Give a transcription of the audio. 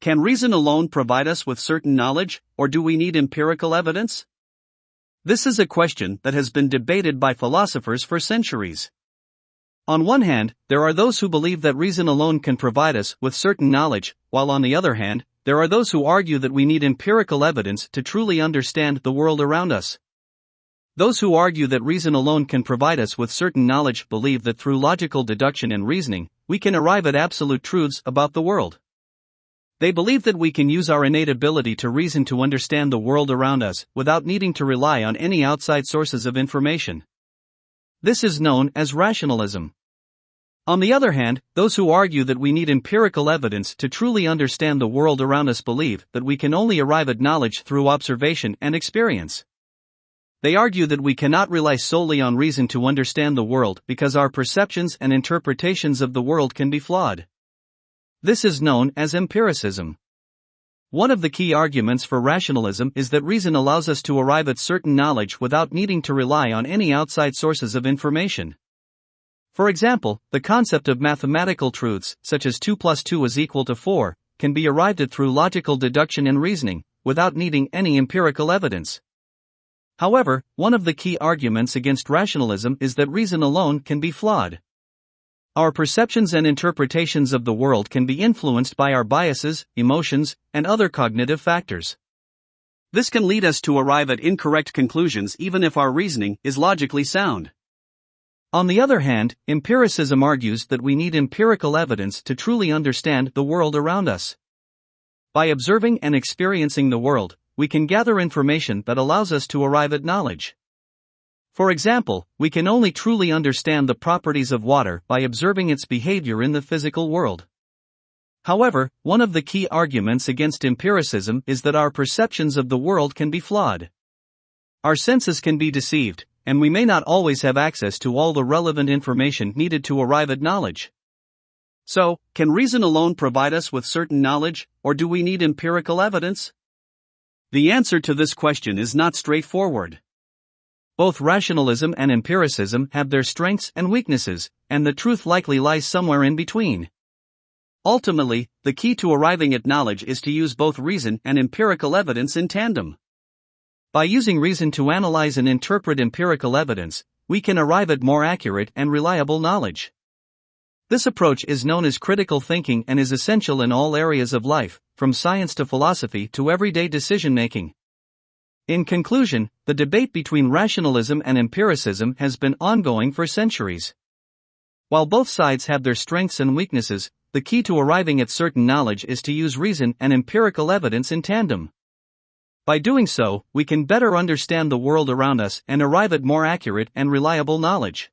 Can reason alone provide us with certain knowledge, or do we need empirical evidence? This is a question that has been debated by philosophers for centuries. On one hand, there are those who believe that reason alone can provide us with certain knowledge, while on the other hand, there are those who argue that we need empirical evidence to truly understand the world around us. Those who argue that reason alone can provide us with certain knowledge believe that through logical deduction and reasoning, we can arrive at absolute truths about the world. They believe that we can use our innate ability to reason to understand the world around us without needing to rely on any outside sources of information. This is known as rationalism. On the other hand, those who argue that we need empirical evidence to truly understand the world around us believe that we can only arrive at knowledge through observation and experience. They argue that we cannot rely solely on reason to understand the world because our perceptions and interpretations of the world can be flawed. This is known as empiricism. One of the key arguments for rationalism is that reason allows us to arrive at certain knowledge without needing to rely on any outside sources of information. For example, the concept of mathematical truths, such as 2 plus 2 is equal to 4, can be arrived at through logical deduction and reasoning, without needing any empirical evidence. However, one of the key arguments against rationalism is that reason alone can be flawed. Our perceptions and interpretations of the world can be influenced by our biases, emotions, and other cognitive factors. This can lead us to arrive at incorrect conclusions even if our reasoning is logically sound. On the other hand, empiricism argues that we need empirical evidence to truly understand the world around us. By observing and experiencing the world, we can gather information that allows us to arrive at knowledge. For example, we can only truly understand the properties of water by observing its behavior in the physical world. However, one of the key arguments against empiricism is that our perceptions of the world can be flawed. Our senses can be deceived, and we may not always have access to all the relevant information needed to arrive at knowledge. So, can reason alone provide us with certain knowledge, or do we need empirical evidence? The answer to this question is not straightforward. Both rationalism and empiricism have their strengths and weaknesses, and the truth likely lies somewhere in between. Ultimately, the key to arriving at knowledge is to use both reason and empirical evidence in tandem. By using reason to analyze and interpret empirical evidence, we can arrive at more accurate and reliable knowledge. This approach is known as critical thinking and is essential in all areas of life, from science to philosophy to everyday decision-making. In conclusion, the debate between rationalism and empiricism has been ongoing for centuries. While both sides have their strengths and weaknesses, the key to arriving at certain knowledge is to use reason and empirical evidence in tandem. By doing so, we can better understand the world around us and arrive at more accurate and reliable knowledge.